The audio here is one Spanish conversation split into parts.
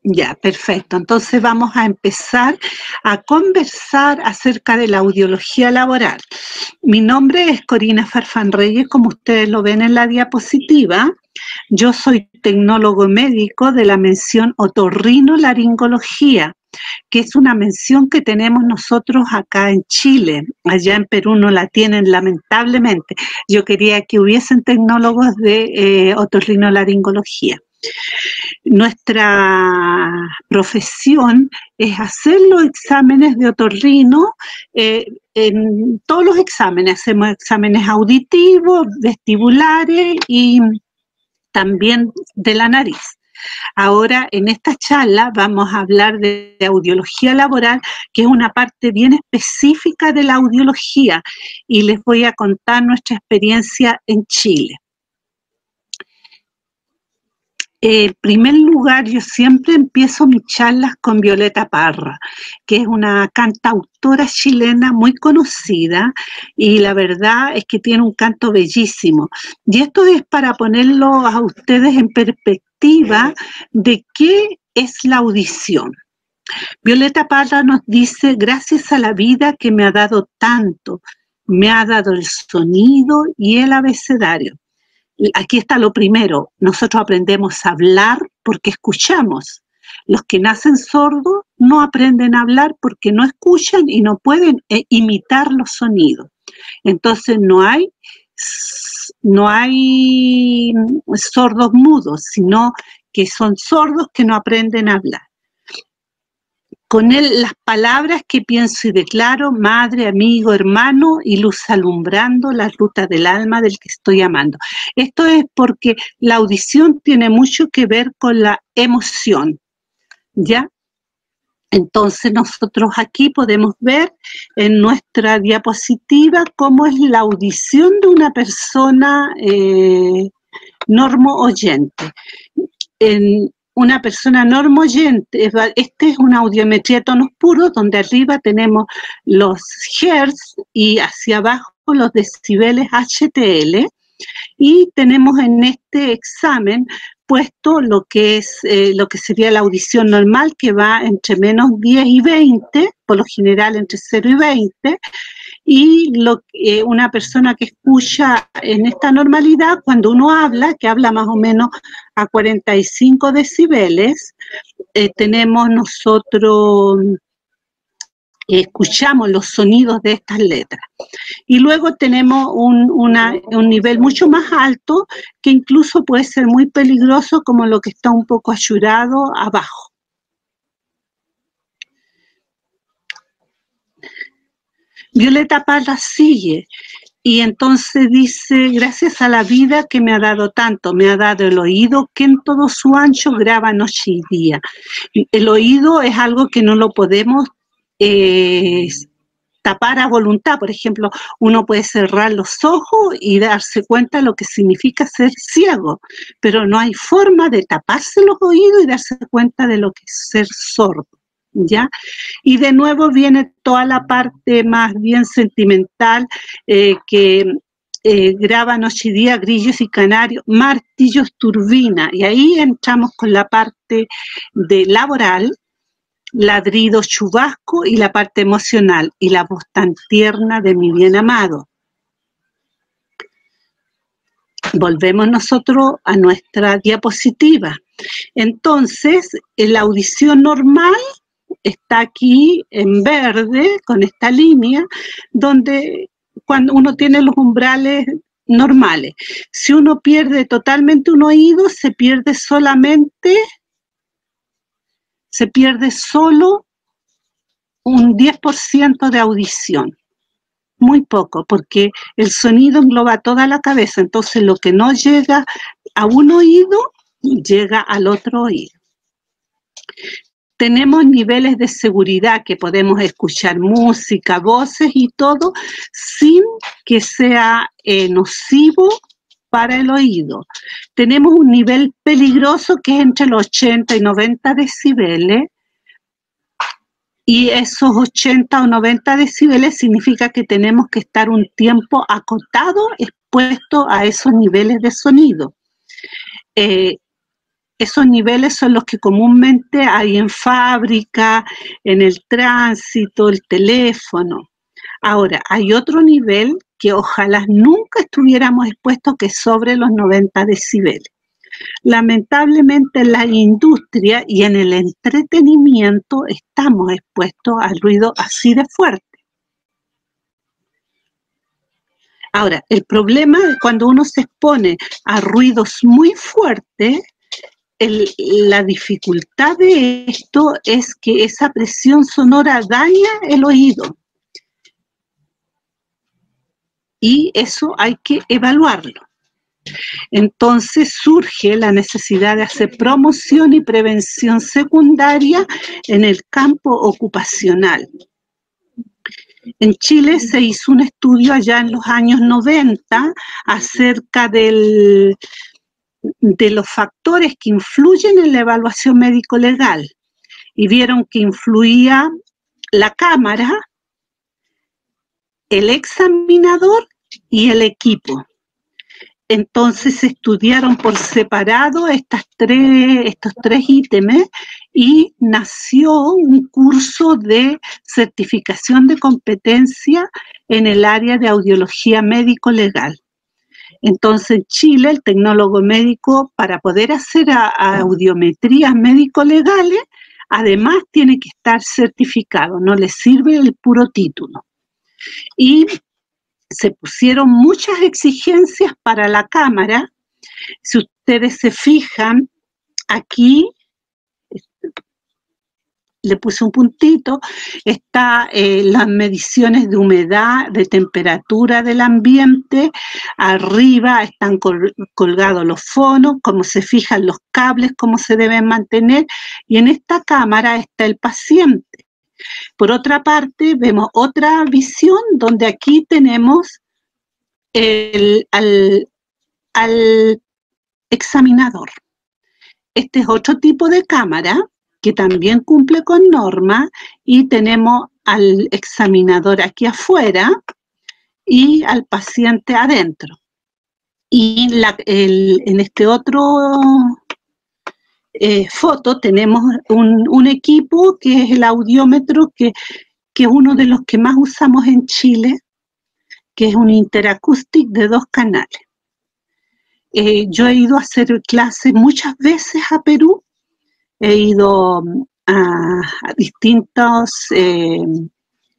Ya, perfecto. Entonces vamos a empezar a conversar acerca de la audiología laboral. Mi nombre es Corina Farfán Reyes, como ustedes lo ven en la diapositiva. Yo soy tecnólogo médico de la mención otorrinolaringología, que es una mención que tenemos nosotros acá en Chile. Allá en Perú no la tienen, lamentablemente. Yo quería que hubiesen tecnólogos de otorrinolaringología. Nuestra profesión es hacer los exámenes de otorrino, en todos los exámenes, hacemos exámenes auditivos, vestibulares y también de la nariz. Ahora, en esta charla vamos a hablar de audiología laboral, que es una parte bien específica de la audiología, y les voy a contar nuestra experiencia en Chile. En primer lugar, yo siempre empiezo mis charlas con Violeta Parra, que es una cantautora chilena muy conocida y la verdad es que tiene un canto bellísimo. Y esto es para ponerlo a ustedes en perspectiva de qué es la audición. Violeta Parra nos dice: gracias a la vida que me ha dado tanto, me ha dado el sonido y el abecedario. Aquí está lo primero, nosotros aprendemos a hablar porque escuchamos. Los que nacen sordos no aprenden a hablar porque no escuchan y no pueden imitar los sonidos. Entonces no hay sordos mudos, sino que son sordos que no aprenden a hablar. Con él las palabras que pienso y declaro, madre, amigo, hermano, y luz alumbrando las rutas del alma del que estoy amando. Esto es porque la audición tiene mucho que ver con la emoción, ¿ya? Entonces nosotros aquí podemos ver en nuestra diapositiva cómo es la audición de una persona normo-oyente. Una persona normoyente, este es una audiometría de tonos puros, donde arriba tenemos los hertz y hacia abajo los decibeles HTL, y tenemos en este examen puesto lo que sería la audición normal, que va entre menos 10 y 20, por lo general entre 0 y 20, y una persona que escucha en esta normalidad, cuando uno habla, que habla más o menos a 45 decibeles, tenemos nosotros, escuchamos los sonidos de estas letras. Y luego tenemos un nivel mucho más alto, que incluso puede ser muy peligroso, como lo que está un poco ayurado abajo. Violeta Parra sigue y entonces dice: gracias a la vida que me ha dado tanto, me ha dado el oído que en todo su ancho graba noche y día. El oído es algo que no lo podemos tapar a voluntad. Por ejemplo, uno puede cerrar los ojos y darse cuenta de lo que significa ser ciego, pero no hay forma de taparse los oídos y darse cuenta de lo que es ser sordo, ¿ya? Y de nuevo viene toda la parte más bien sentimental, que graba noche y día, grillos y canarios, martillos, turbina, y ahí entramos con la parte de laboral, ladrido, chubasco, y la parte emocional, y la voz tan tierna de mi bien amado. Volvemos nosotros a nuestra diapositiva. Entonces, la audición normal está aquí en verde, con esta línea, donde cuando uno tiene los umbrales normales. Si uno pierde totalmente un oído, se pierde solo un 10% de audición. Muy poco, porque el sonido engloba toda la cabeza, entonces lo que no llega a un oído, llega al otro oído. Tenemos niveles de seguridad, que podemos escuchar música, voces y todo, sin que sea nocivo para el oído. Tenemos un nivel peligroso que es entre los 80 y 90 decibeles, y esos 80 o 90 decibeles significa que tenemos que estar un tiempo acotado, expuesto a esos niveles de sonido. esos niveles son los que comúnmente hay en fábrica, en el tránsito, el teléfono. Ahora, hay otro nivel que ojalá nunca estuviéramos expuestos, que es sobre los 90 decibeles. Lamentablemente en la industria y en el entretenimiento estamos expuestos al ruido así de fuerte. Ahora, el problema es cuando uno se expone a ruidos muy fuertes, la dificultad de esto es que esa presión sonora daña el oído. Y eso hay que evaluarlo. Entonces surge la necesidad de hacer promoción y prevención secundaria en el campo ocupacional. En Chile se hizo un estudio allá en los años 90 acerca de los factores que influyen en la evaluación médico-legal y vieron que influía la cámara, el examinador y el equipo. Entonces se estudiaron por separado estos tres ítems y nació un curso de certificación de competencia en el área de audiología médico-legal. Entonces en Chile el tecnólogo médico, para poder hacer audiometrías médico-legales, además tiene que estar certificado, no le sirve el puro título. Y se pusieron muchas exigencias para la cámara. Si ustedes se fijan, aquí le puse un puntito, está las mediciones de humedad, de temperatura del ambiente, arriba están colgados los fonos, cómo se fijan los cables, cómo se deben mantener, y en esta cámara está el paciente. Por otra parte, vemos otra visión donde aquí tenemos al examinador. Este es otro tipo de cámara que también cumple con normas y tenemos al examinador aquí afuera y al paciente adentro. Y en este otro foto tenemos un equipo que es el audiómetro, que es uno de los que más usamos en Chile, que es un Interacoustics de 2 canales. Yo he ido a hacer clases muchas veces a Perú, he ido a distintas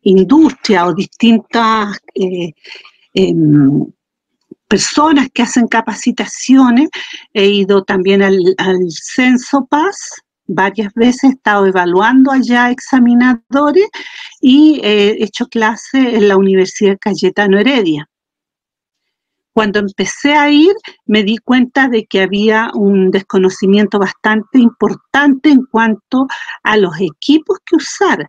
industrias o distintas personas que hacen capacitaciones. He ido también al Censo Paz, varias veces he estado evaluando allá examinadores y he hecho clases en la Universidad Cayetano Heredia. Cuando empecé a ir, me di cuenta de que había un desconocimiento bastante importante en cuanto a los equipos que usar.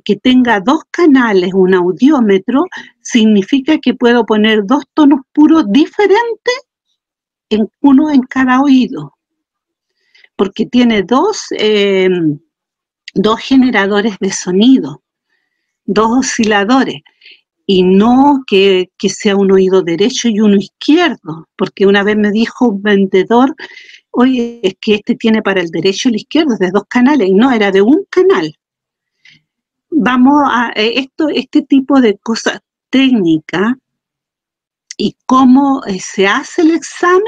Que tenga 2 canales, un audiómetro, significa que puedo poner 2 tonos puros diferentes, uno en cada oído, porque tiene dos generadores de sonido, 2 osciladores. Y no que sea un oído derecho y uno izquierdo, porque una vez me dijo un vendedor, oye, es que este tiene para el derecho y el izquierdo, es de 2 canales, y no, era de un canal. Vamos a este tipo de cosas técnicas y cómo se hace el examen,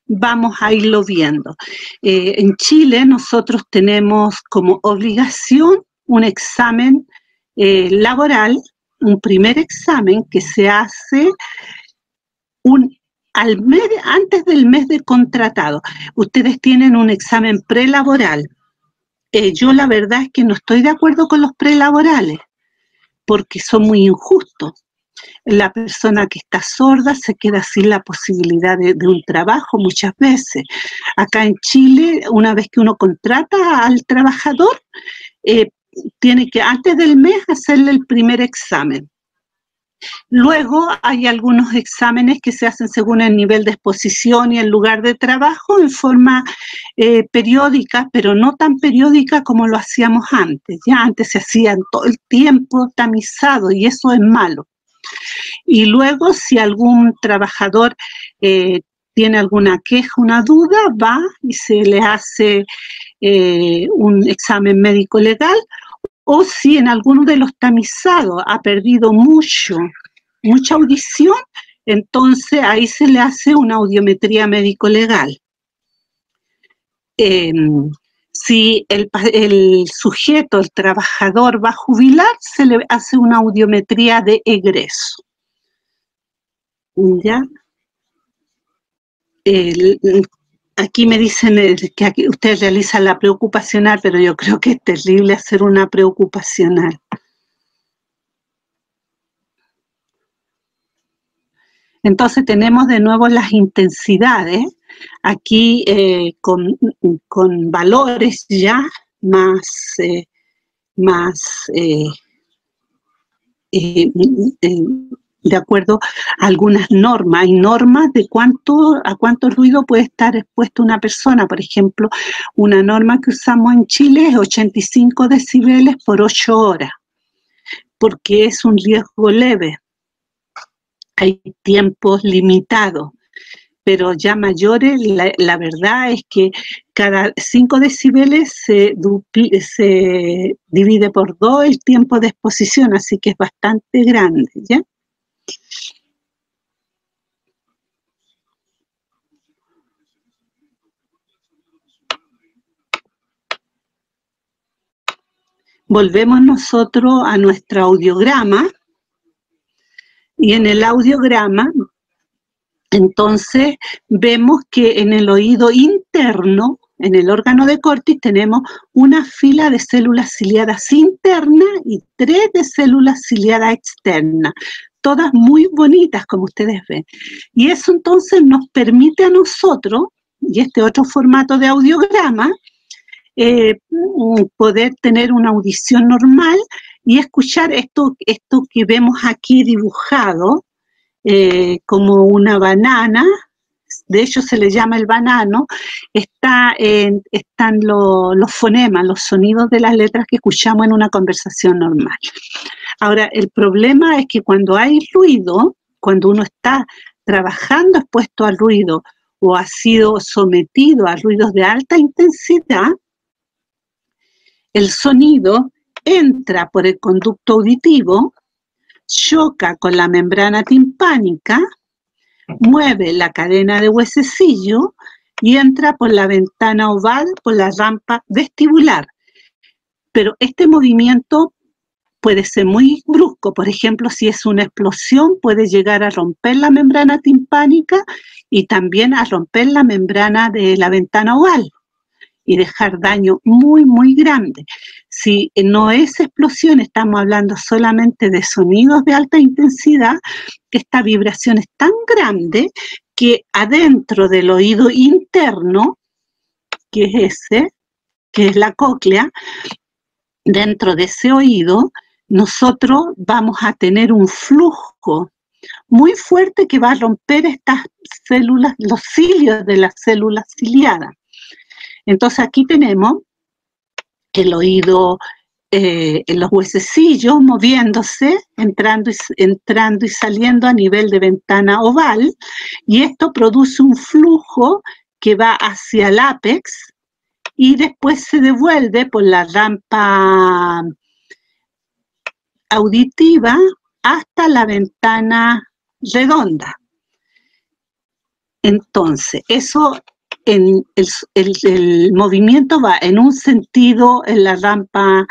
vamos a irlo viendo. En Chile nosotros tenemos como obligación un examen laboral, un primer examen que se hace antes del mes de contratado. Ustedes tienen un examen prelaboral. Yo la verdad es que no estoy de acuerdo con los prelaborales, porque son muy injustos. La persona que está sorda se queda sin la posibilidad de un trabajo muchas veces. Acá en Chile, una vez que uno contrata al trabajador, tiene que antes del mes hacerle el primer examen. Luego hay algunos exámenes que se hacen según el nivel de exposición y el lugar de trabajo en forma periódica, pero no tan periódica como lo hacíamos antes. Ya antes se hacían todo el tiempo tamizado y eso es malo. Y luego si algún trabajador tiene alguna queja, una duda, va y se le hace un examen médico legal, o si en alguno de los tamizados ha perdido mucha audición, entonces ahí se le hace una audiometría médico legal. Si el sujeto, el trabajador va a jubilar, se le hace una audiometría de egreso. ¿Ya? Aquí me dicen que aquí ustedes realizan la preocupacional, pero yo creo que es terrible hacer una preocupacional. Entonces tenemos de nuevo las intensidades, aquí con valores ya más de acuerdo a algunas normas. Hay normas de a cuánto ruido puede estar expuesto una persona. Por ejemplo, una norma que usamos en Chile es 85 decibeles por 8 horas, porque es un riesgo leve. Hay tiempos limitados, pero ya mayores, la verdad es que cada 5 decibeles se divide por 2 el tiempo de exposición, así que es bastante grande, ¿ya? Volvemos nosotros a nuestro audiograma, y en el audiograma, entonces, vemos que en el oído interno, en el órgano de Cortis, tenemos una fila de células ciliadas internas y 3 de células ciliadas externas, todas muy bonitas, como ustedes ven. Y eso entonces nos permite a nosotros, y este otro formato de audiograma, poder tener una audición normal y escuchar esto que vemos aquí dibujado, como una banana. De hecho se le llama el banano. Están los fonemas, los sonidos de las letras que escuchamos en una conversación normal. Ahora, el problema es que cuando hay ruido, cuando uno está trabajando expuesto al ruido o ha sido sometido a ruidos de alta intensidad, el sonido entra por el conducto auditivo, choca con la membrana timpánica, mueve la cadena de huesecillo y entra por la ventana oval, por la rampa vestibular. Pero este movimiento puede ser muy brusco. Por ejemplo, si es una explosión, puede llegar a romper la membrana timpánica y también a romper la membrana de la ventana oval y dejar daño muy, muy grande. Si no es explosión, estamos hablando solamente de sonidos de alta intensidad, esta vibración es tan grande que adentro del oído interno, que es ese, que es la cóclea, dentro de ese oído, nosotros vamos a tener un flujo muy fuerte que va a romper estas células, los cilios de las células ciliadas. Entonces aquí tenemos el oído, los huesecillos moviéndose, entrando y saliendo a nivel de ventana oval, y esto produce un flujo que va hacia el ápex y después se devuelve por la rampa auditiva hasta la ventana redonda. Entonces, eso, el movimiento va en un sentido en la rampa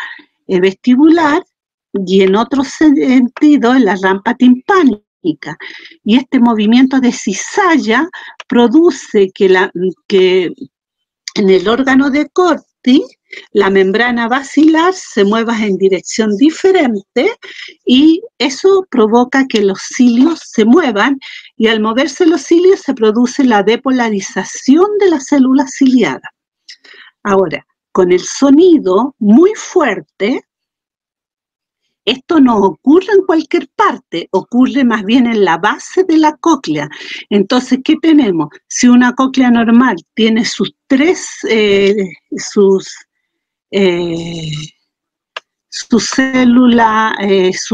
vestibular y en otro sentido en la rampa timpánica. Y este movimiento de cizalla produce que en el órgano de Corti la membrana basilar se mueva en dirección diferente y eso provoca que los cilios se muevan, y al moverse los cilios se produce la depolarización de las células ciliadas. Ahora, con el sonido muy fuerte, esto no ocurre en cualquier parte, ocurre más bien en la base de la cóclea. Entonces, ¿qué tenemos? Si una cóclea normal tiene sus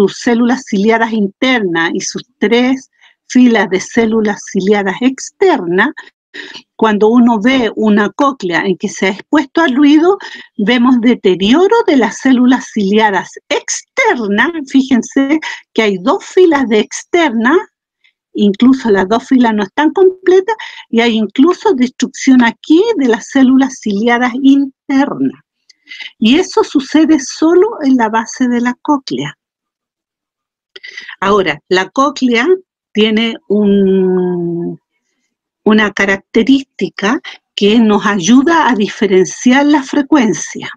células ciliadas internas y sus 3 filas de células ciliadas externas. Cuando uno ve una cóclea en que se ha expuesto al ruido, vemos deterioro de las células ciliadas externas. Fíjense que hay 2 filas de externas, incluso las 2 filas no están completas, y hay incluso destrucción aquí de las células ciliadas internas. Y eso sucede solo en la base de la cóclea. Ahora, la cóclea tiene una característica que nos ayuda a diferenciar la frecuencia.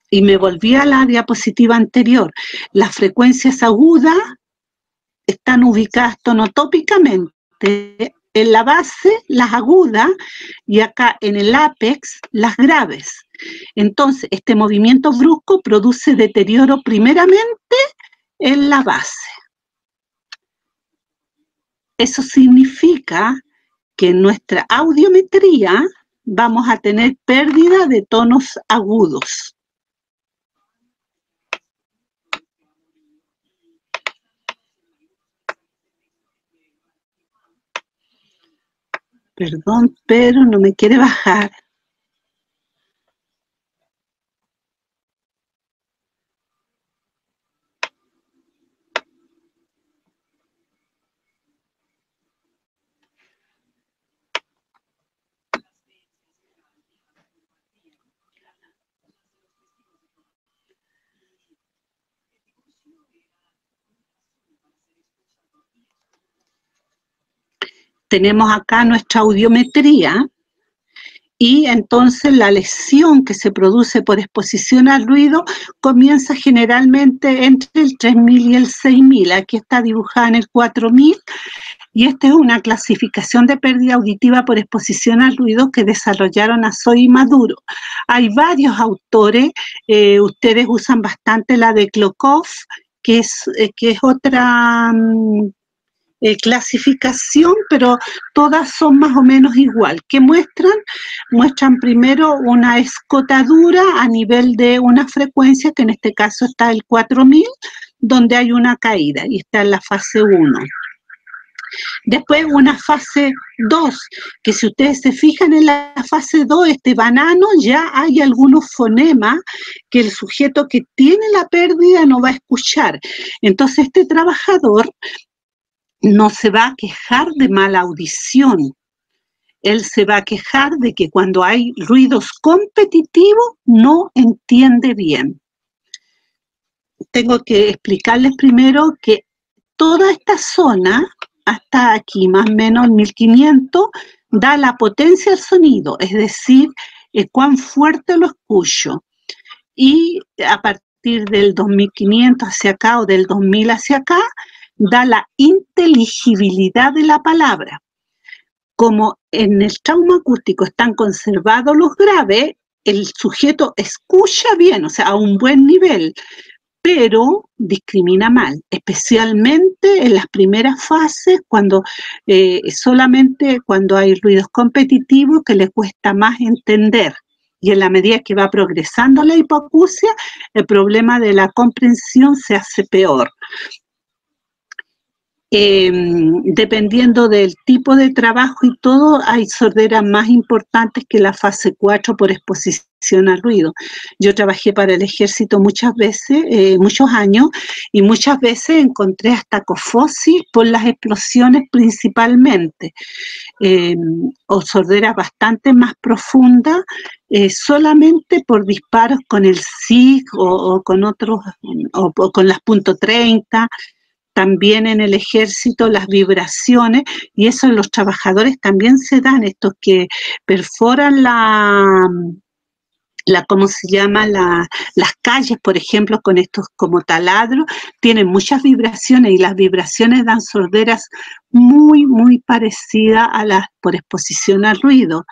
Y me volví a la diapositiva anterior. Las frecuencias agudas están ubicadas tonotópicamente, en la base las agudas y acá en el ápex las graves. Entonces, este movimiento brusco produce deterioro primeramente en la base. Eso significa que en nuestra audiometría vamos a tener pérdida de tonos agudos. Perdón, pero no me quiere bajar. Tenemos acá nuestra audiometría y entonces la lesión que se produce por exposición al ruido comienza generalmente entre el 3000 y el 6000. Aquí está dibujada en el 4000 y esta es una clasificación de pérdida auditiva por exposición al ruido que desarrollaron Azoy y Maduro. Hay varios autores, ustedes usan bastante la de Klokov, que es otra clasificación, pero todas son más o menos igual. ¿Qué muestran? Muestran primero una escotadura a nivel de una frecuencia, que en este caso está el 4000, donde hay una caída, y está en la fase 1. Después una fase 2, que si ustedes se fijan en la fase 2, este banano, ya hay algunos fonemas que el sujeto que tiene la pérdida no va a escuchar. Entonces este trabajador no se va a quejar de mala audición. Él se va a quejar de que cuando hay ruidos competitivos no entiende bien. Tengo que explicarles primero que toda esta zona, hasta aquí más o menos 1500, da la potencia al sonido, es decir, cuán fuerte lo escucho. Y a partir del 2500 hacia acá o del 2000 hacia acá, da la inteligibilidad de la palabra. Como en el trauma acústico están conservados los graves, el sujeto escucha bien, o sea, a un buen nivel, pero discrimina mal, especialmente en las primeras fases, cuando solamente cuando hay ruidos competitivos que le cuesta más entender. Y en la medida que va progresando la hipoacusia, el problema de la comprensión se hace peor. Dependiendo del tipo de trabajo y todo, hay sorderas más importantes que la fase 4 por exposición al ruido. Yo trabajé para el ejército muchas veces, muchos años, y muchas veces encontré hasta cofosis por las explosiones principalmente, o sorderas bastante más profundas, solamente por disparos con el SIG o con otros, o con las .30. También en el ejército las vibraciones, y eso en los trabajadores también se dan, estos que perforan ¿cómo se llama? Las calles, por ejemplo, con estos como taladros, tienen muchas vibraciones, y las vibraciones dan sorderas muy, muy parecidas a las por exposición al ruido.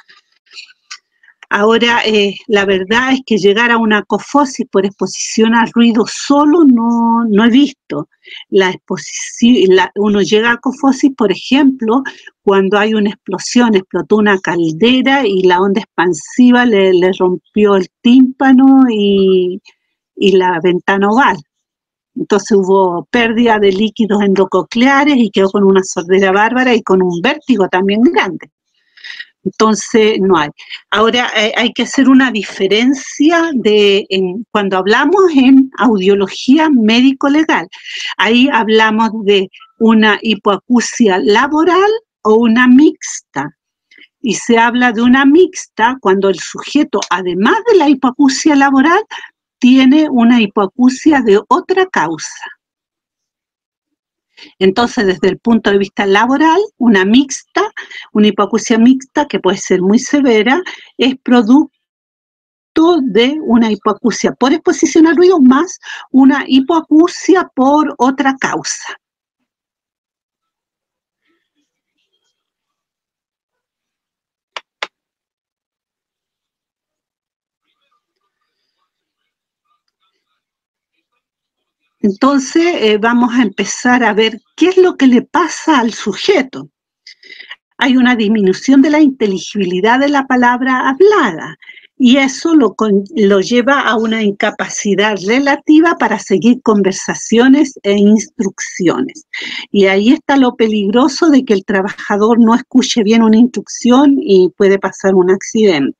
Ahora, la verdad es que llegar a una cofosis por exposición al ruido solo no he visto. Uno llega a cofosis, por ejemplo, cuando hay una explosión, explotó una caldera y la onda expansiva le rompió el tímpano y y la ventana oval. Entonces hubo pérdida de líquidos endococleares y quedó con una sordera bárbara y con un vértigo también grande. Entonces, no hay. Ahora, hay que hacer una diferencia cuando hablamos en audiología médico-legal. Ahí hablamos de una hipoacusia laboral o una mixta. Y se habla de una mixta cuando el sujeto, además de la hipoacusia laboral, tiene una hipoacusia de otra causa. Entonces, desde el punto de vista laboral, una hipoacusia mixta, que puede ser muy severa, es producto de una hipoacusia por exposición al ruido más una hipoacusia por otra causa. Entonces, vamos a empezar a ver qué es lo que le pasa al sujeto. Hay una disminución de la inteligibilidad de la palabra hablada y eso lo lleva a una incapacidad relativa para seguir conversaciones e instrucciones. Y ahí está lo peligroso de que el trabajador no escuche bien una instrucción y puede pasar un accidente.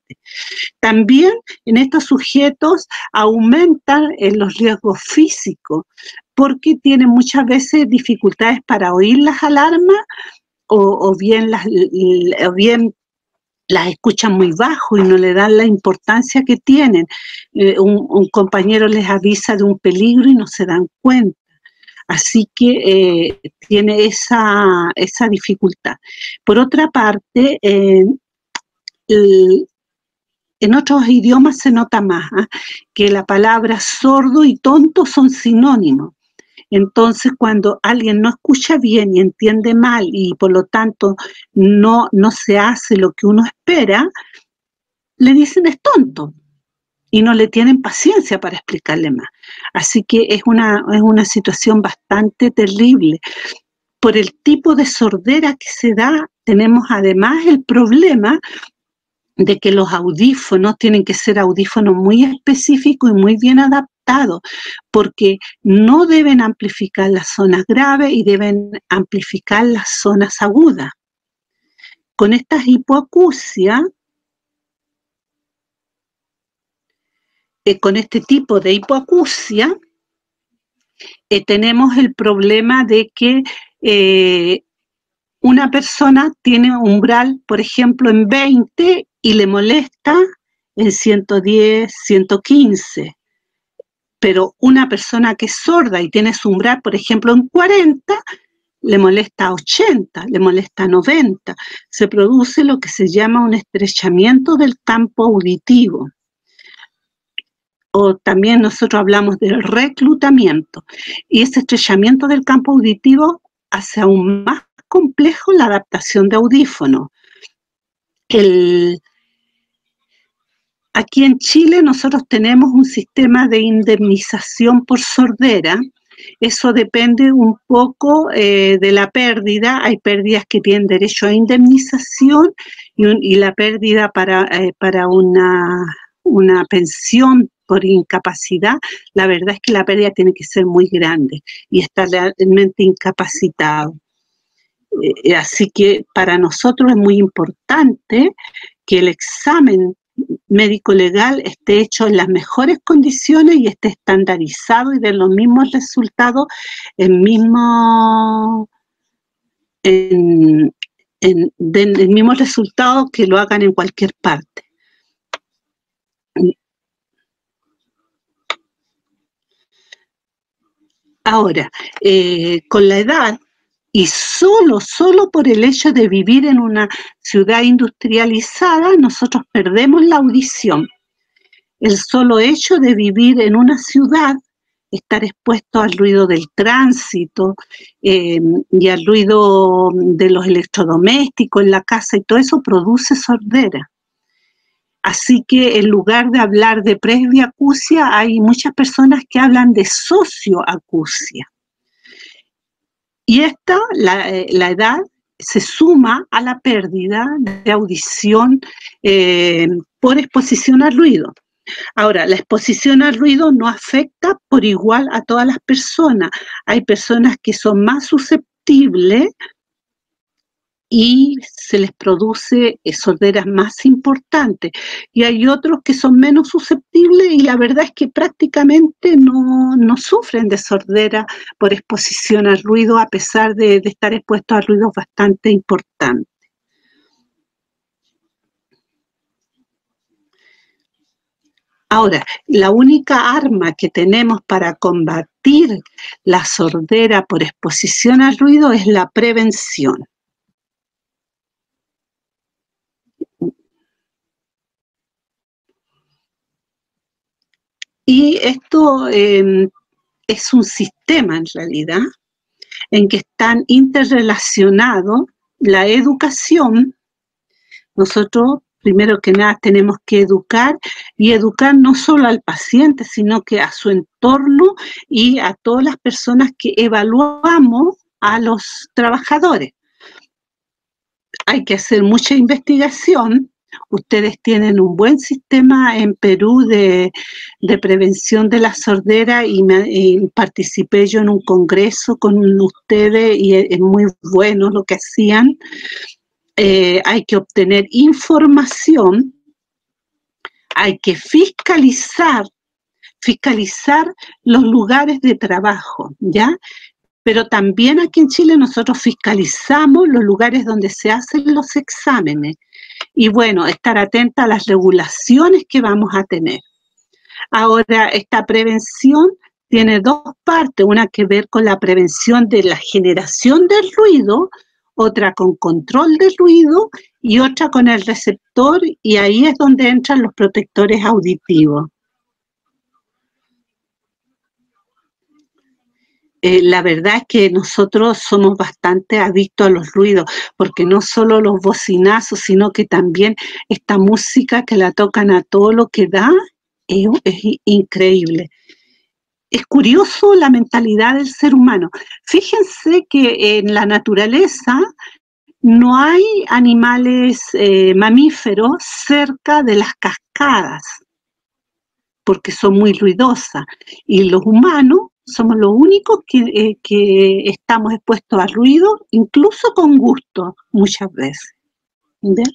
También en estos sujetos aumentan los riesgos físicos porque tienen muchas veces dificultades para oír las alarmas o bien las escuchan muy bajo y no le dan la importancia que tienen. Un compañero les avisa de un peligro y no se dan cuenta. Así que tiene esa dificultad. Por otra parte, en otros idiomas se nota más que la palabra sordo y tonto son sinónimos. Entonces, cuando alguien no escucha bien y entiende mal y por lo tanto no se hace lo que uno espera, le dicen es tonto y no le tienen paciencia para explicarle más. Así que es una situación bastante terrible. Por el tipo de sordera que se da, tenemos además el problema de que los audífonos tienen que ser audífonos muy específicos y muy bien adaptados, porque no deben amplificar las zonas graves y deben amplificar las zonas agudas. Con estas hipoacusias, con este tipo de hipoacusia, tenemos el problema de que una persona tiene umbral, por ejemplo, en 20 y le molesta en 110, 115. Pero una persona que es sorda y tiene su umbral, por ejemplo, en 40, le molesta a 80, le molesta a 90. Se produce lo que se llama un estrechamiento del campo auditivo. O también nosotros hablamos del reclutamiento. Y ese estrechamiento del campo auditivo hace aún más complejo la adaptación de audífonos. Aquí en Chile nosotros tenemos un sistema de indemnización por sordera. Eso depende un poco de la pérdida. Hay pérdidas que tienen derecho a indemnización y la pérdida para una pensión por incapacidad, la verdad es que la pérdida tiene que ser muy grande y estar realmente incapacitado. Así que para nosotros es muy importante que el examen médico-legal esté hecho en las mejores condiciones y esté estandarizado y de los mismos resultados, del mismo resultado que lo hagan en cualquier parte. Ahora, con la edad, y solo por el hecho de vivir en una ciudad industrializada, nosotros perdemos la audición. El solo hecho de vivir en una ciudad, estar expuesto al ruido del tránsito y al ruido de los electrodomésticos en la casa y todo eso produce sordera. Así que en lugar de hablar de presbiacusia, hay muchas personas que hablan de socioacusia. Y la edad se suma a la pérdida de audición por exposición al ruido. Ahora, la exposición al ruido no afecta por igual a todas las personas. Hay personas que son más susceptibles y se les produce sorderas más importantes. Y hay otros que son menos susceptibles y la verdad es que prácticamente no sufren de sordera por exposición al ruido, a pesar de estar expuestos a ruidos bastante importantes. Ahora, la única arma que tenemos para combatir la sordera por exposición al ruido es la prevención. Y esto es un sistema en realidad en que están interrelacionados la educación. Nosotros, primero que nada, tenemos que educar y educar no solo al paciente, sino que a su entorno y a todas las personas que evaluamos a los trabajadores. Hay que hacer mucha investigación. Ustedes tienen un buen sistema en Perú de prevención de la sordera y participé yo en un congreso con ustedes y es muy bueno lo que hacían. Hay que obtener información, hay que fiscalizar los lugares de trabajo, ¿ya? Pero también aquí en Chile nosotros fiscalizamos los lugares donde se hacen los exámenes. Y bueno, estar atenta a las regulaciones que vamos a tener. Ahora, esta prevención tiene dos partes, una que ver con la prevención de la generación del ruido, otra con control del ruido y otra con el receptor, y ahí es donde entran los protectores auditivos. La verdad es que nosotros somos bastante adictos a los ruidos, porque no solo los bocinazos, sino que también esta música que la tocan a todo lo que da, es increíble. Es curioso la mentalidad del ser humano. Fíjense que en la naturaleza no hay animales mamíferos cerca de las cascadas, porque son muy ruidosas, y los humanos somos los únicos que estamos expuestos al ruido, incluso con gusto, muchas veces. ¿Bien?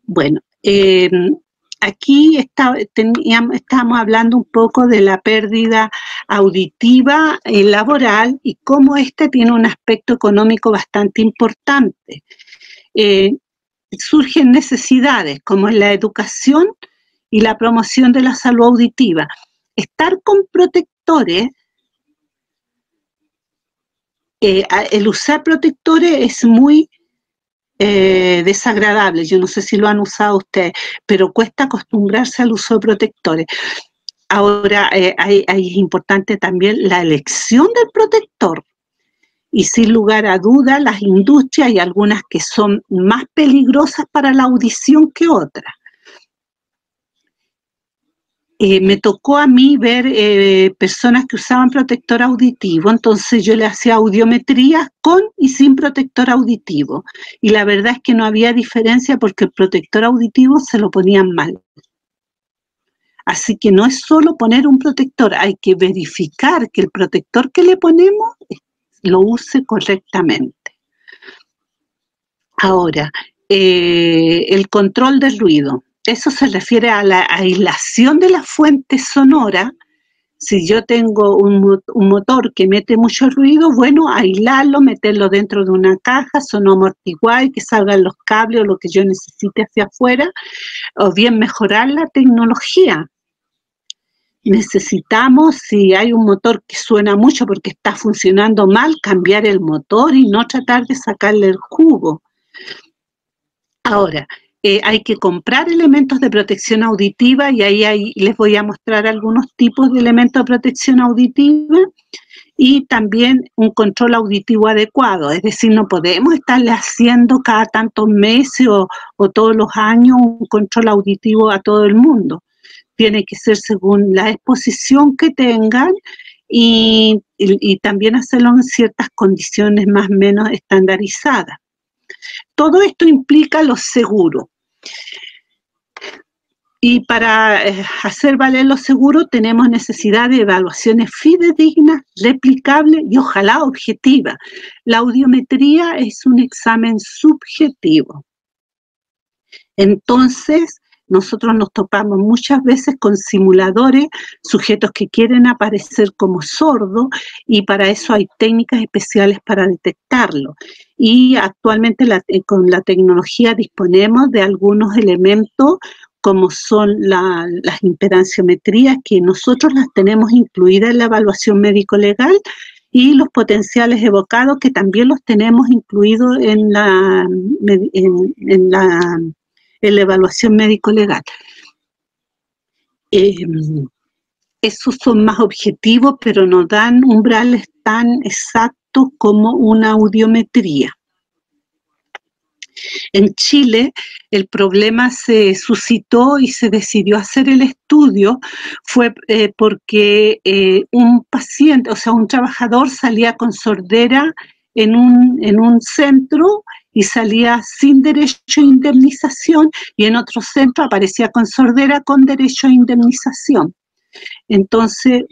Bueno, aquí estábamos hablando un poco de la pérdida auditiva laboral y cómo este tiene un aspecto económico bastante importante. Surgen necesidades como la educación y la promoción de la salud auditiva. Estar con protectores, el usar protectores es muy desagradable. Yo no sé si lo han usado ustedes, pero cuesta acostumbrarse al uso de protectores. Ahora, es importante también la elección del protector. Y sin lugar a dudas, las industrias hay algunas que son más peligrosas para la audición que otras. Me tocó a mí ver personas que usaban protector auditivo, entonces yo le hacía audiometría con y sin protector auditivo. Y la verdad es que no había diferencia porque el protector auditivo se lo ponían mal. Así que no es solo poner un protector, hay que verificar que el protector que le ponemos lo use correctamente. Ahora, el control del ruido. Eso se refiere a la aislación de la fuente sonora. Si yo tengo un motor que mete mucho ruido, bueno, aislarlo, meterlo dentro de una caja, sonoamortiguar y que salgan los cables o lo que yo necesite hacia afuera, o bien mejorar la tecnología. Necesitamos, si hay un motor que suena mucho porque está funcionando mal, cambiar el motor y no tratar de sacarle el jugo. Ahora, hay que comprar elementos de protección auditiva y ahí les voy a mostrar algunos tipos de elementos de protección auditiva y también un control auditivo adecuado. Es decir, no podemos estarle haciendo cada tantos meses o todos los años un control auditivo a todo el mundo. Tiene que ser según la exposición que tengan y también hacerlo en ciertas condiciones más o menos estandarizadas. Todo esto implica los seguros. Y para hacer valer lo seguro tenemos necesidad de evaluaciones fidedignas, replicables y ojalá objetivas. La audiometría es un examen subjetivo. Entonces, nosotros nos topamos muchas veces con simuladores, sujetos que quieren aparecer como sordos, y para eso hay técnicas especiales para detectarlo. Y actualmente con la tecnología disponemos de algunos elementos como son las impedanciometrías, que nosotros las tenemos incluidas en la evaluación médico-legal, y los potenciales evocados, que también los tenemos incluidos en la evaluación médico-legal. Esos son más objetivos, pero no dan umbrales tan exactos como una audiometría. En Chile, el problema se suscitó y se decidió hacer el estudio fue porque un paciente, o sea, un trabajador salía con sordera en un centro y salía sin derecho a indemnización, y en otro centro aparecía con sordera con derecho a indemnización. Entonces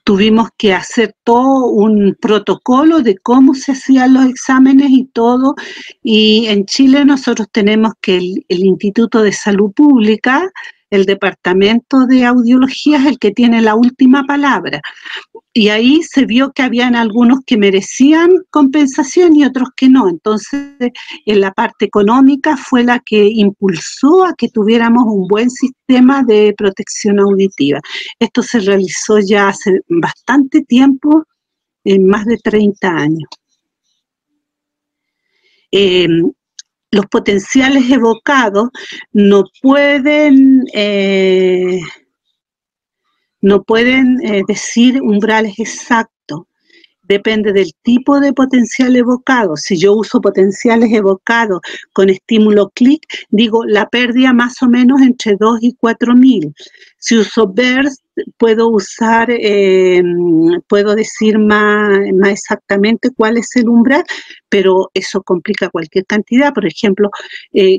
tuvimos que hacer todo un protocolo de cómo se hacían los exámenes y todo, y en Chile nosotros tenemos que el Instituto de Salud Pública, el Departamento de Audiología, es el que tiene la última palabra. Y ahí se vio que habían algunos que merecían compensación y otros que no. Entonces, en la parte económica fue la que impulsó a que tuviéramos un buen sistema de protección auditiva. Esto se realizó ya hace bastante tiempo, en más de 30 años. Los potenciales evocados no pueden decir umbrales exactos. Depende del tipo de potencial evocado. Si yo uso potenciales evocados con estímulo clic, digo la pérdida más o menos entre 2 y 4.000. Si uso burst, puedo decir más exactamente cuál es el umbral, pero eso complica cualquier cantidad. Por ejemplo,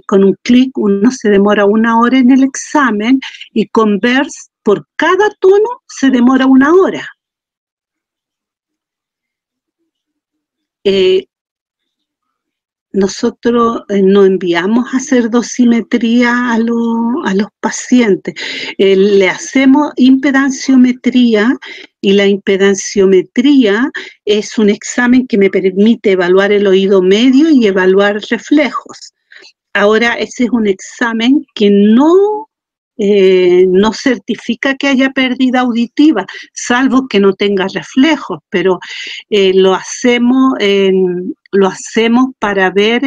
con un clic uno se demora 1 hora en el examen, y con burst por cada tono se demora 1 hora. Nosotros no enviamos a hacer dosimetría a los pacientes. Le hacemos impedanciometría, y la impedanciometría es un examen que me permite evaluar el oído medio y evaluar reflejos. Ahora, ese es un examen que no certifica que haya pérdida auditiva, salvo que no tenga reflejos, pero lo hacemos para ver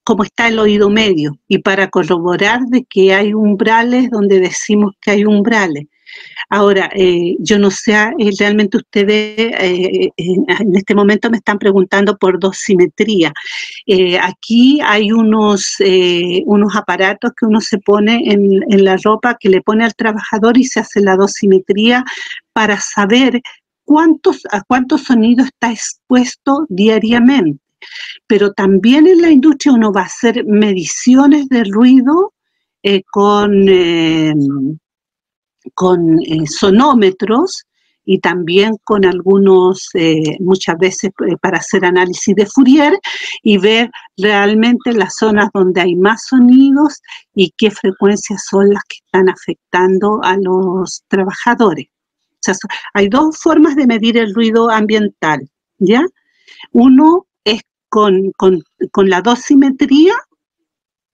cómo está el oído medio, y para corroborar de que hay umbrales donde decimos que hay umbrales. Ahora, yo no sé, realmente ustedes en este momento me están preguntando por dosimetría. Aquí hay unos aparatos que uno se pone en la ropa, que le pone al trabajador, y se hace la dosimetría para saber a cuántos sonidos está expuesto diariamente. Pero también en la industria uno va a hacer mediciones de ruido con sonómetros, y también con algunos, muchas veces para hacer análisis de Fourier, y ver realmente las zonas donde hay más sonidos y qué frecuencias son las que están afectando a los trabajadores. O sea, hay 2 formas de medir el ruido ambiental, ¿ya? Uno es con la dosimetría,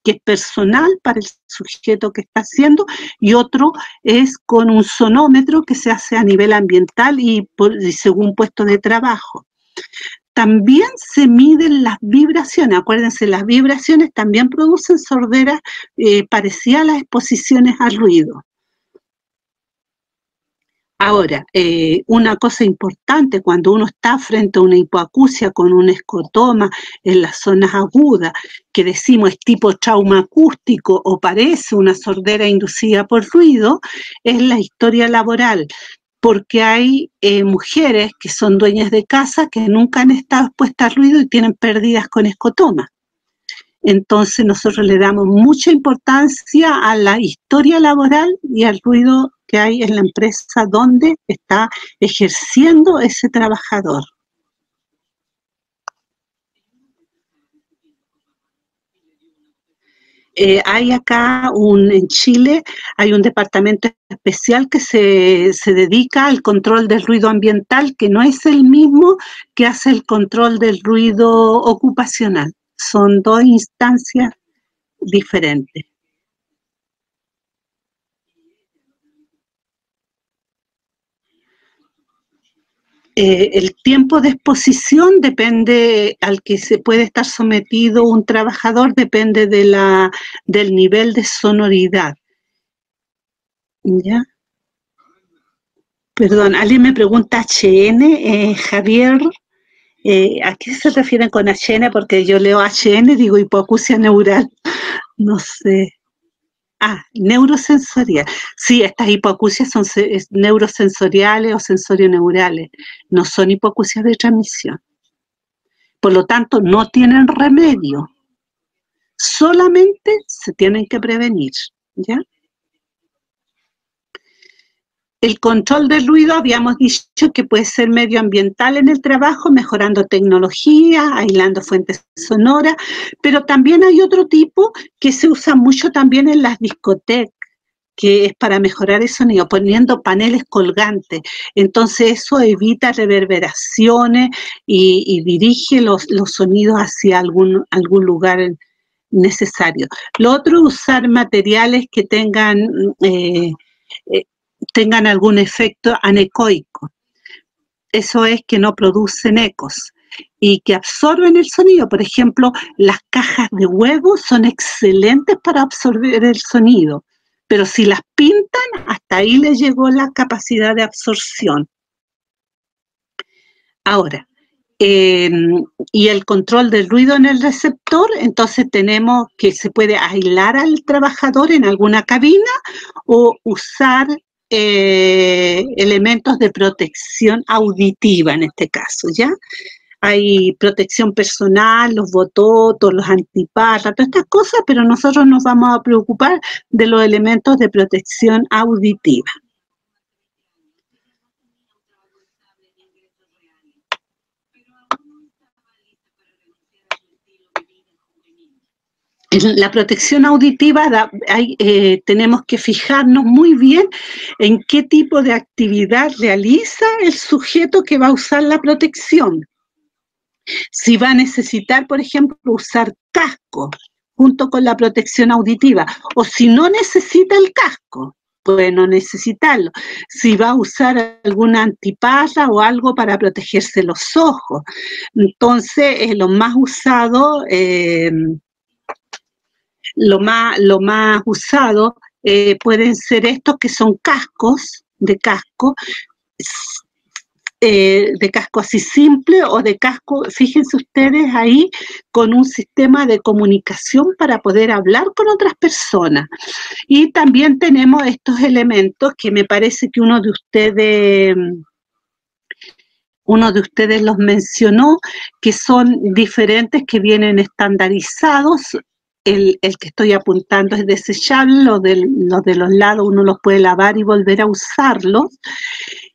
que es personal para el sujeto que está haciendo, y otro es con un sonómetro que se hace a nivel ambiental y según puesto de trabajo. También se miden las vibraciones. Acuérdense, las vibraciones también producen sordera parecida a las exposiciones al ruido. Ahora, una cosa importante, cuando uno está frente a una hipoacusia con un escotoma en las zonas agudas, que decimos es tipo trauma acústico o parece una sordera inducida por ruido, es la historia laboral. porque hay mujeres que son dueñas de casa que nunca han estado expuestas al ruido y tienen pérdidas con escotoma. Entonces nosotros le damos mucha importancia a la historia laboral y al ruido que hay en la empresa donde está ejerciendo ese trabajador. Hay acá en Chile hay un departamento especial que se dedica al control del ruido ambiental, que no es el mismo que hace el control del ruido ocupacional. Son dos instancias diferentes. El tiempo de exposición depende al que se puede estar sometido un trabajador, depende del nivel de sonoridad. ¿Ya? Perdón, alguien me pregunta HN, Javier, ¿a qué se refieren con HN? Porque yo leo HN, digo hipoacusia neural, no sé. Neurosensorial. Sí, estas hipoacusias son neurosensoriales o sensorioneurales, no son hipoacusias de transmisión. Por lo tanto, no tienen remedio. Solamente se tienen que prevenir, ¿ya? El control del ruido, habíamos dicho que puede ser medioambiental en el trabajo, mejorando tecnología, aislando fuentes sonoras, pero también hay otro tipo que se usa mucho también en las discotecas, que es para mejorar el sonido, poniendo paneles colgantes. Entonces eso evita reverberaciones y dirige los sonidos hacia algún lugar necesario. Lo otro, usar materiales que tengan algún efecto anecoico. Eso es que no producen ecos y que absorben el sonido. Por ejemplo, las cajas de huevos son excelentes para absorber el sonido, pero si las pintan, hasta ahí les llegó la capacidad de absorción. Ahora, y el control del ruido en el receptor, entonces tenemos que se puede aislar al trabajador en alguna cabina o usar elementos de protección auditiva en este caso, ¿ya? Hay protección personal, los bototos, los antiparras, todas estas cosas, pero nosotros nos vamos a preocupar de los elementos de protección auditiva. En la protección auditiva tenemos que fijarnos muy bien en qué tipo de actividad realiza el sujeto que va a usar la protección. Si va a necesitar, por ejemplo, usar casco junto con la protección auditiva, o si no necesita el casco, puede no necesitarlo. Si va a usar alguna antiparra o algo para protegerse los ojos. Entonces, lo más usado... Lo más usado pueden ser estos que son cascos de casco así simple o de casco, fíjense ustedes ahí, con un sistema de comunicación para poder hablar con otras personas. Y también tenemos estos elementos que me parece que uno de ustedes los mencionó, que son diferentes, que vienen estandarizados. El que estoy apuntando es desechable, los de los lados uno los puede lavar y volver a usarlos.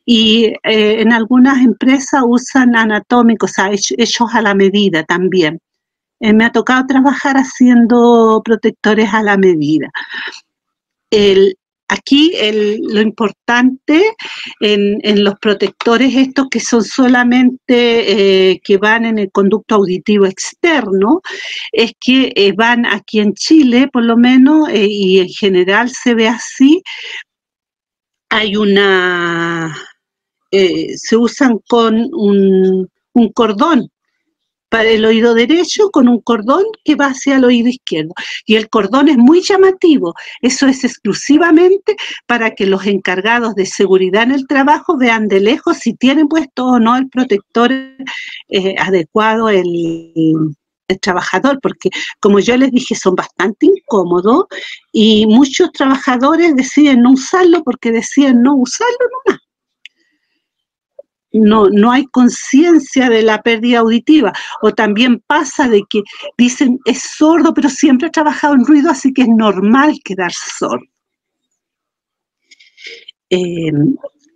Y en algunas empresas usan anatómicos, o sea, hechos a la medida también. Me ha tocado trabajar haciendo protectores a la medida. Aquí lo importante en los protectores estos que son solamente que van en el conducto auditivo externo, es que van aquí en Chile, por lo menos, y en general se ve así, hay se usan con un cordón para el oído derecho, con un cordón que va hacia el oído izquierdo. Y el cordón es muy llamativo. Eso es exclusivamente para que los encargados de seguridad en el trabajo vean de lejos si tienen puesto o no el protector adecuado el trabajador, porque como yo les dije, son bastante incómodos y muchos trabajadores deciden no usarlo porque deciden no usarlo nomás. no hay conciencia de la pérdida auditiva, o también pasa de que dicen es sordo, pero siempre ha trabajado en ruido, así que es normal quedar sordo.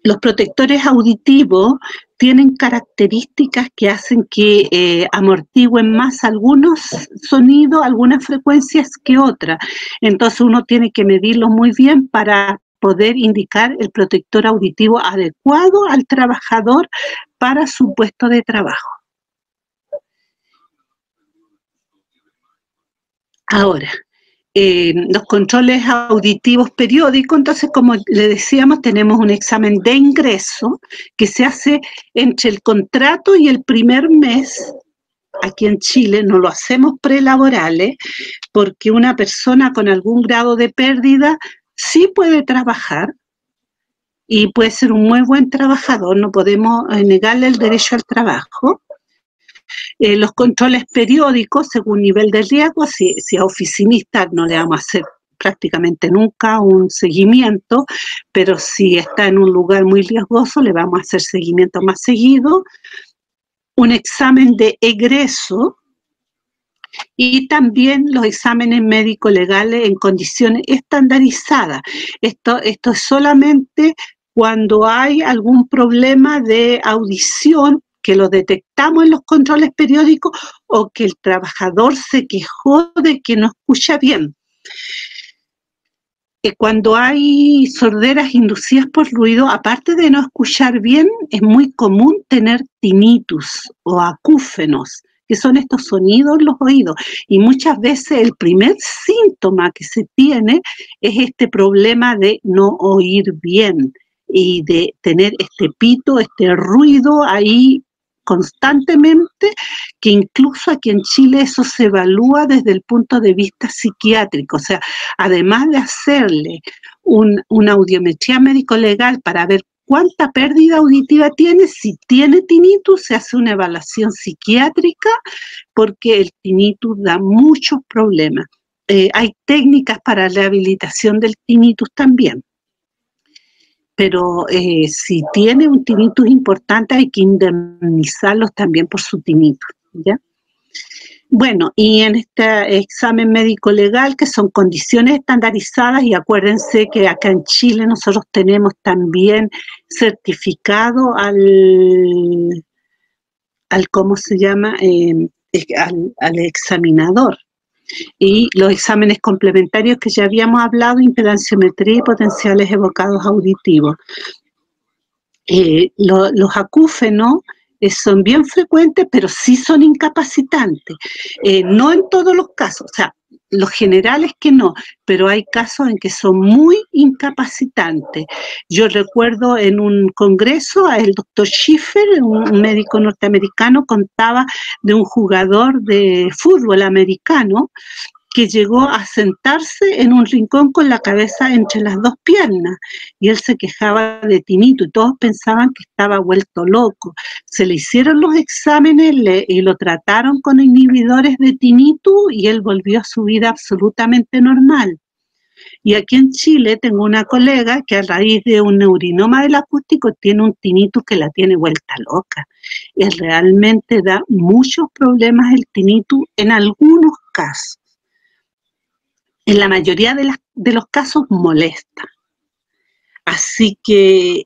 Los protectores auditivos tienen características que hacen que amortigüen más algunos sonidos, algunas frecuencias que otras. Entonces uno tiene que medirlo muy bien para poder indicar el protector auditivo adecuado al trabajador para su puesto de trabajo. Ahora, los controles auditivos periódicos, entonces, como le decíamos, tenemos un examen de ingreso que se hace entre el contrato y el primer mes. Aquí en Chile no lo hacemos prelaborales, porque una persona con algún grado de pérdida sí puede trabajar y puede ser un muy buen trabajador, no podemos negarle el derecho al trabajo. Los controles periódicos según nivel de riesgo, si es oficinista no le vamos a hacer prácticamente nunca un seguimiento, pero si está en un lugar muy riesgoso le vamos a hacer seguimiento más seguido. Un examen de egreso y también los exámenes médico-legales en condiciones estandarizadas. Esto es solamente cuando hay algún problema de audición que lo detectamos en los controles periódicos o que el trabajador se quejó de que no escucha bien. Cuando hay sorderas inducidas por ruido, aparte de no escuchar bien, es muy común tener tinnitus o acúfenos, que son estos sonidos en los oídos. Y muchas veces el primer síntoma que se tiene es este problema de no oír bien y de tener este pito, este ruido ahí constantemente, que incluso aquí en Chile eso se evalúa desde el punto de vista psiquiátrico. O sea, además de hacerle una audiometría médico-legal para ver cuánta pérdida auditiva tiene, si tiene tinnitus, se hace una evaluación psiquiátrica porque el tinnitus da muchos problemas. Hay técnicas para rehabilitación del tinnitus también. Pero si tiene un tinnitus importante hay que indemnizarlos también por su tinnitus, ¿ya? Bueno, y en este examen médico legal, que son condiciones estandarizadas, y acuérdense que acá en Chile nosotros tenemos también certificado al ¿cómo se llama? Al examinador. Y los exámenes complementarios que ya habíamos hablado, impedanciometría y potenciales evocados auditivos. Los acúfenos son bien frecuentes, pero sí son incapacitantes. No en todos los casos, o sea, los generales que no, pero hay casos en que son muy incapacitantes. Yo recuerdo en un congreso, el doctor Schiffer, un médico norteamericano, contaba de un jugador de fútbol americano que llegó a sentarse en un rincón con la cabeza entre las dos piernas, y él se quejaba de tinnitus, y todos pensaban que estaba vuelto loco. Se le hicieron los exámenes y lo trataron con inhibidores de tinnitus, y él volvió a su vida absolutamente normal. Y aquí en Chile tengo una colega que a raíz de un neurinoma del acústico tiene un tinnitus que la tiene vuelta loca. Y realmente da muchos problemas el tinnitus en algunos casos. En la mayoría de los casos molesta. Así que,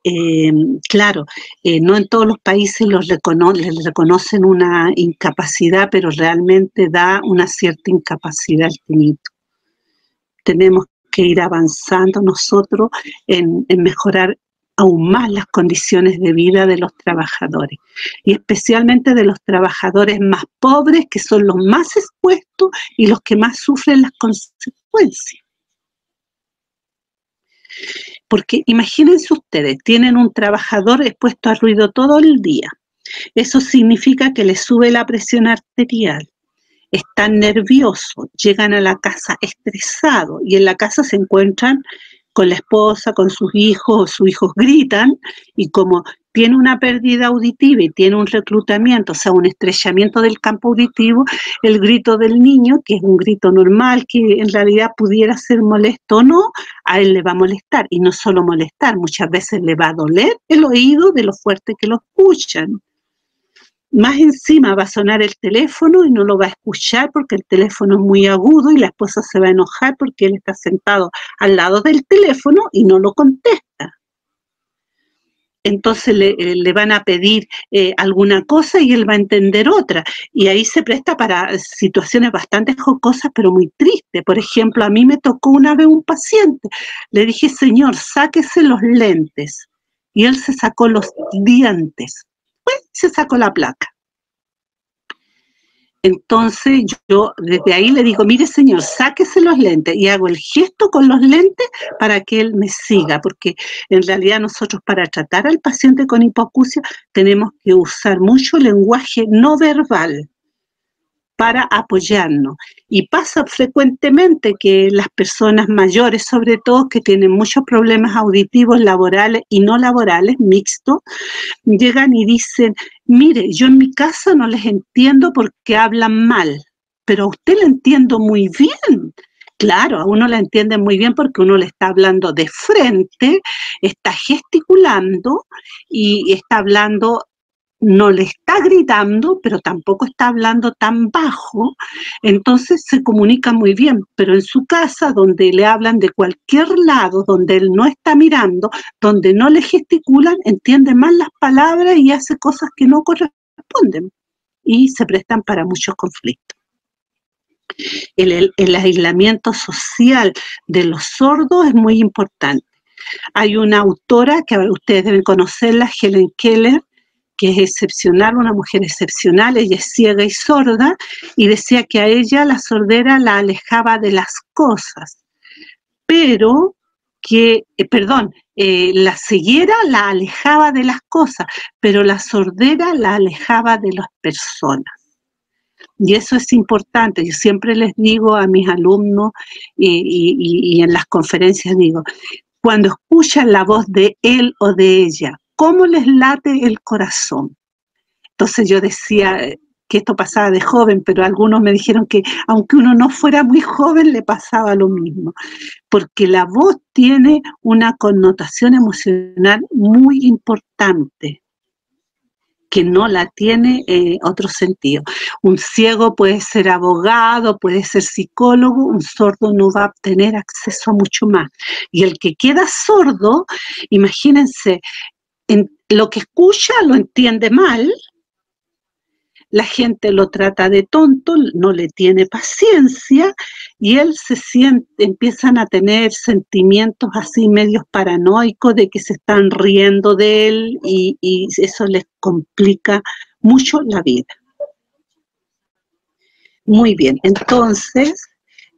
claro, no en todos los países les reconocen una incapacidad, pero realmente da una cierta incapacidad el tinnitus. Tenemos que ir avanzando nosotros en mejorar aún más las condiciones de vida de los trabajadores, y especialmente de los trabajadores más pobres, que son los más expuestos y los que más sufren las consecuencias. Porque imagínense ustedes, tienen un trabajador expuesto a ruido todo el día. Eso significa que le sube la presión arterial, están nerviosos, llegan a la casa estresados, y en la casa se encuentran con la esposa, con sus hijos gritan, y como tiene una pérdida auditiva y tiene un reclutamiento, o sea, un estrechamiento del campo auditivo, el grito del niño, que es un grito normal, que en realidad pudiera ser molesto o no, a él le va a molestar, y no solo molestar, muchas veces le va a doler el oído de lo fuerte que lo escuchan. Más encima va a sonar el teléfono y no lo va a escuchar porque el teléfono es muy agudo y la esposa se va a enojar porque él está sentado al lado del teléfono y no lo contesta. Entonces le van a pedir alguna cosa y él va a entender otra. Y ahí se presta para situaciones bastante jocosas, pero muy tristes. Por ejemplo, a mí me tocó una vez un paciente. Le dije, señor, sáquese los lentes. Y él se sacó los dientes. Pues se sacó la placa. Entonces yo desde ahí le digo, mire señor, sáquese los lentes, y hago el gesto con los lentes para que él me siga, porque en realidad nosotros para tratar al paciente con hipoacusia tenemos que usar mucho lenguaje no verbal para apoyarnos. Y pasa frecuentemente que las personas mayores, sobre todo, que tienen muchos problemas auditivos laborales y no laborales, mixtos, llegan y dicen, mire, yo en mi casa no les entiendo porque hablan mal, pero a usted le entiendo muy bien. Claro, a uno le entiende muy bien porque uno le está hablando de frente, está gesticulando y está hablando, no le está gritando, pero tampoco está hablando tan bajo, entonces se comunica muy bien, pero en su casa, donde le hablan de cualquier lado, donde él no está mirando, donde no le gesticulan, entiende mal las palabras y hace cosas que no corresponden y se prestan para muchos conflictos. El aislamiento social de los sordos es muy importante. Hay una autora que ustedes deben conocerla, Helen Keller, que es excepcional, una mujer excepcional, ella es ciega y sorda, y decía que a ella la sordera la alejaba de las cosas, pero que, la ceguera la alejaba de las cosas, pero la sordera la alejaba de las personas. Y eso es importante. Yo siempre les digo a mis alumnos y en las conferencias digo, cuando escuchan la voz de él o de ella, ¿cómo les late el corazón? Entonces yo decía que esto pasaba de joven, pero algunos me dijeron que aunque uno no fuera muy joven, le pasaba lo mismo, porque la voz tiene una connotación emocional muy importante, que no la tiene otro sentido. Un ciego puede ser abogado, puede ser psicólogo, un sordo no va a tener acceso a mucho más. Y el que queda sordo, imagínense, lo que escucha lo entiende mal, la gente lo trata de tonto, no le tiene paciencia y él empiezan a tener sentimientos así medios paranoicos de que se están riendo de él y eso les complica mucho la vida. Muy bien, entonces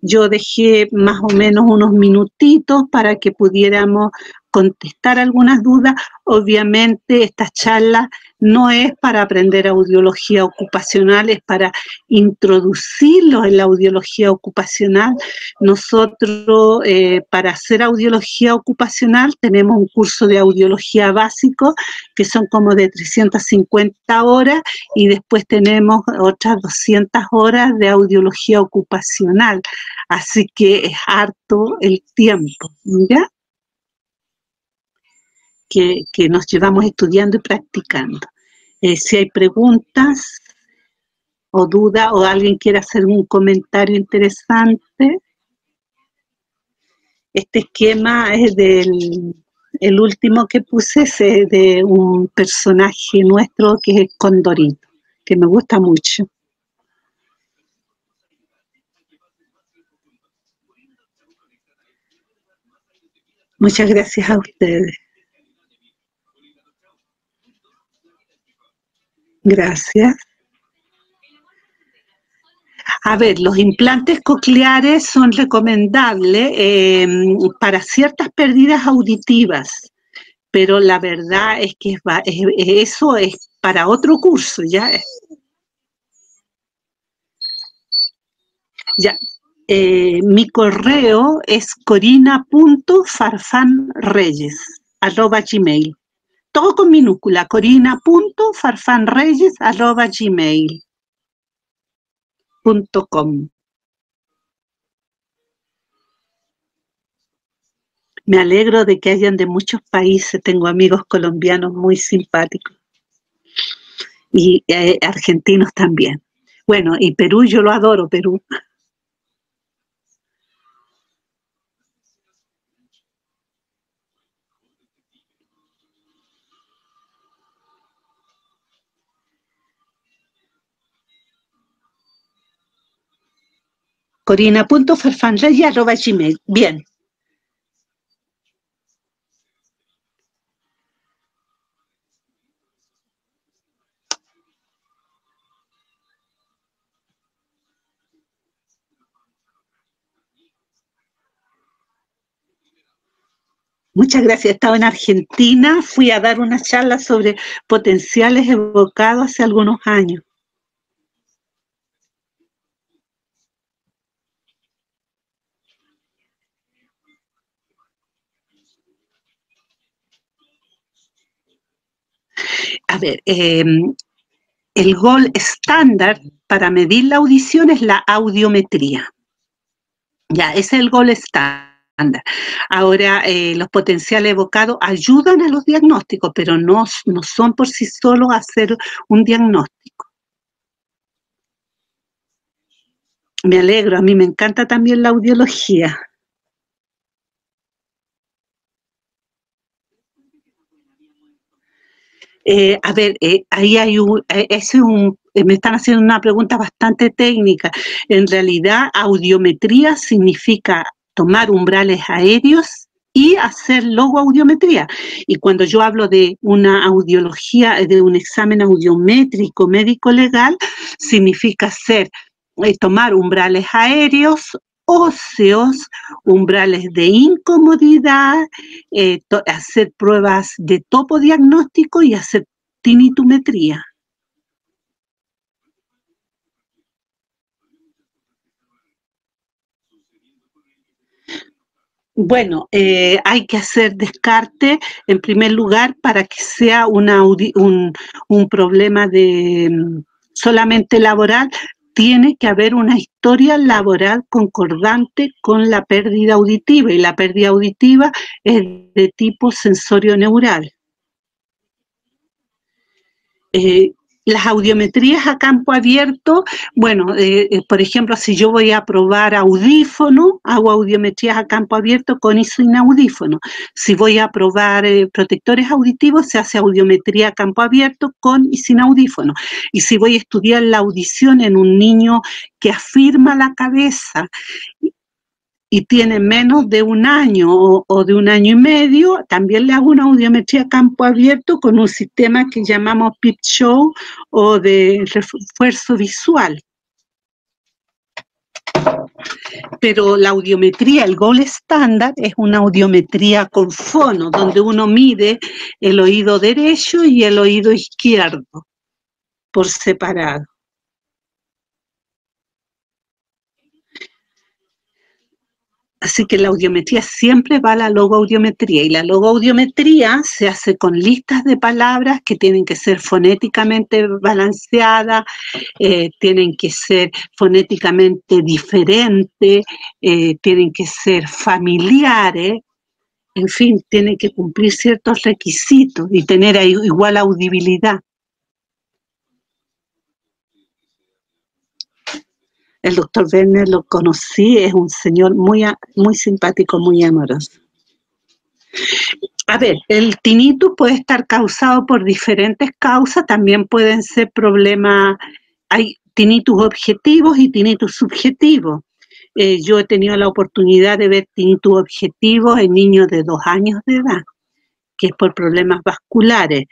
yo dejé más o menos unos minutitos para que pudiéramos contestar algunas dudas. Obviamente esta charla no es para aprender audiología ocupacional, es para introducirlos en la audiología ocupacional. Nosotros para hacer audiología ocupacional tenemos un curso de audiología básico que son como de 350 horas y después tenemos otras 200 horas de audiología ocupacional. Así que es harto el tiempo, ¿ya? Que nos llevamos estudiando y practicando. Si hay preguntas o dudas o alguien quiere hacer un comentario interesante, este esquema es el último que puse, es de un personaje nuestro que es Condorito, que me gusta mucho. Muchas gracias a ustedes. Gracias. A ver, los implantes cocleares son recomendables para ciertas pérdidas auditivas, pero la verdad es que eso es para otro curso, ¿ya? Ya. Mi correo es corina.farfanreyes@gmail.com. todo con minúscula, corina.farfanreyes@gmail.com. Me alegro de que hayan de muchos países, tengo amigos colombianos muy simpáticos y argentinos también. Bueno, y Perú, yo lo adoro, Perú. corina.farfanreyes@gmail. Bien. Muchas gracias. He estado en Argentina, fui a dar una charla sobre potenciales evocados hace algunos años. A ver, el gol estándar para medir la audición es la audiometría. Ya, ese es el gol estándar. Ahora, los potenciales evocados ayudan a los diagnósticos, pero no son por sí solos hacer un diagnóstico. Me alegro, a mí me encanta también la audiología. A ver, ahí hay me están haciendo una pregunta bastante técnica. En realidad, audiometría significa tomar umbrales aéreos y hacer logoaudiometría. Y cuando yo hablo de una audiología, de un examen audiométrico médico legal, significa tomar umbrales aéreos, óseos, umbrales de incomodidad, hacer pruebas de topodiagnóstico y hacer tinitumetría. Bueno, hay que hacer descarte en primer lugar para que sea un problema de solamente laboral. Tiene que haber una historia laboral concordante con la pérdida auditiva, y la pérdida auditiva es de tipo sensorio-neural. Las audiometrías a campo abierto, bueno, por ejemplo, si yo voy a probar audífono, hago audiometrías a campo abierto con y sin audífono. Si voy a probar protectores auditivos, se hace audiometría a campo abierto con y sin audífono. Y si voy a estudiar la audición en un niño que afirma la cabeza y tiene menos de un año o de un año y medio, también le hago una audiometría a campo abierto con un sistema que llamamos PIP Show o de refuerzo visual. Pero la audiometría, el gol estándar, es una audiometría con fono, donde uno mide el oído derecho y el oído izquierdo por separado. Así que la audiometría siempre va a la logoaudiometría, y la logoaudiometría se hace con listas de palabras que tienen que ser fonéticamente balanceadas, tienen que ser fonéticamente diferentes, tienen que ser familiares, en fin, tienen que cumplir ciertos requisitos y tener igual audibilidad. El doctor Werner lo conocí, es un señor muy simpático, muy amoroso. A ver, el tinnitus puede estar causado por diferentes causas, también pueden ser problemas, hay tinnitus objetivos y tinnitus subjetivos. Yo he tenido la oportunidad de ver tinnitus objetivos en niños de 2 años de edad, que es por problemas vasculares.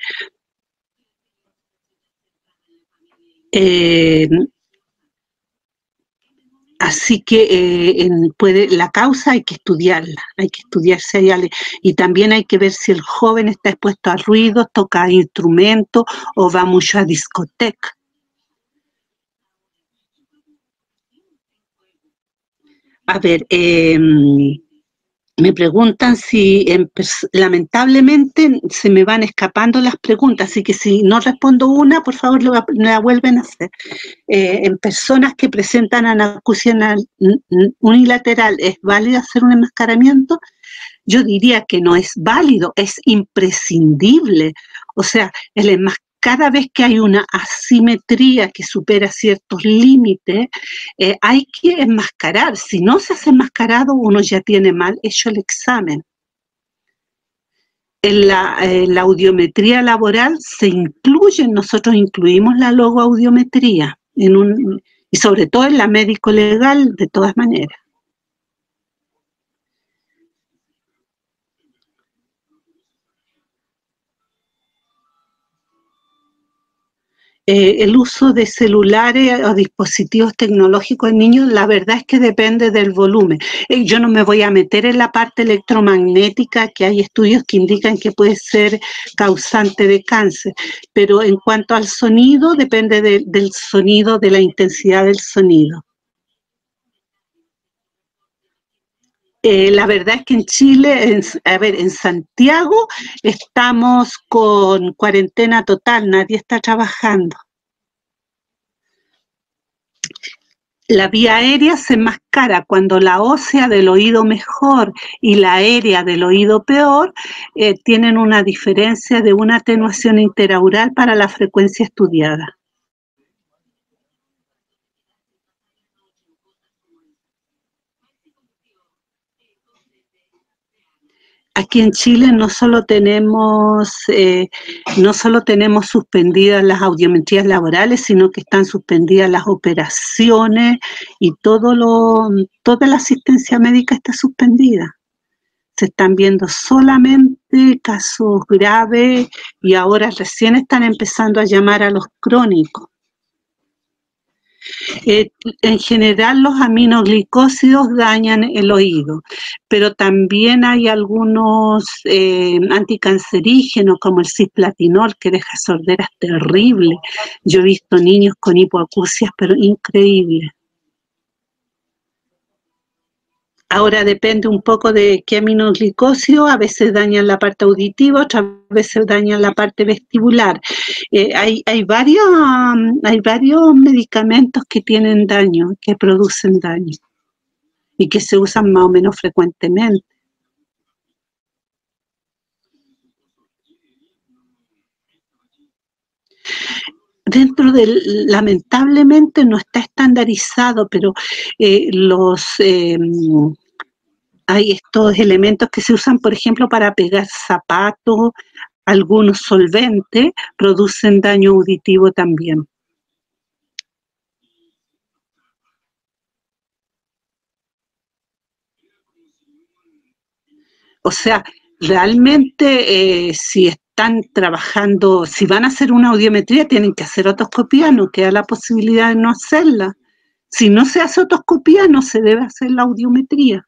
Así que la causa hay que estudiarla, hay que estudiar si hay alguien, y también hay que ver si el joven está expuesto a ruidos, toca instrumentos o va mucho a discoteca. A ver, Me preguntan si, lamentablemente, se me van escapando las preguntas, así que si no respondo una, por favor, la vuelven a hacer. En personas que presentan anacusia unilateral, ¿es válido hacer un enmascaramiento? Yo diría que no es válido, es imprescindible. O sea, cada vez que hay una asimetría que supera ciertos límites, hay que enmascarar. Si no se hace enmascarado, uno ya tiene mal hecho el examen. En la audiometría laboral nosotros incluimos la logoaudiometría, y sobre todo en la médico legal, de todas maneras. El uso de celulares o dispositivos tecnológicos en niños, la verdad es que depende del volumen. Yo no me voy a meter en la parte electromagnética, que hay estudios que indican que puede ser causante de cáncer, pero en cuanto al sonido, depende del sonido, de la intensidad del sonido. La verdad es que en Chile, en Santiago, estamos con cuarentena total, nadie está trabajando. La vía aérea se enmascara cuando la ósea del oído mejor y la aérea del oído peor tienen una diferencia de una atenuación interaural para la frecuencia estudiada. Aquí en Chile no solo tenemos suspendidas las audiometrías laborales, sino que están suspendidas las operaciones y toda la asistencia médica está suspendida. Se están viendo solamente casos graves y ahora recién están empezando a llamar a los crónicos. En general los aminoglicósidos dañan el oído, pero también hay algunos anticancerígenos como el cisplatinol que deja sorderas terribles. Yo he visto niños con hipoacusias, pero increíbles. Ahora depende un poco de qué aminoglicosio, a veces dañan la parte auditiva, otras veces dañan la parte vestibular. Hay varios medicamentos que tienen daño, que producen daño y que se usan más o menos frecuentemente. Lamentablemente no está estandarizado, pero hay estos elementos que se usan, por ejemplo, para pegar zapatos, algunos solventes producen daño auditivo también. O sea, realmente si están trabajando, si van a hacer una audiometría, tienen que hacer otoscopía, no queda la posibilidad de no hacerla. Si no se hace otoscopía, no se debe hacer la audiometría.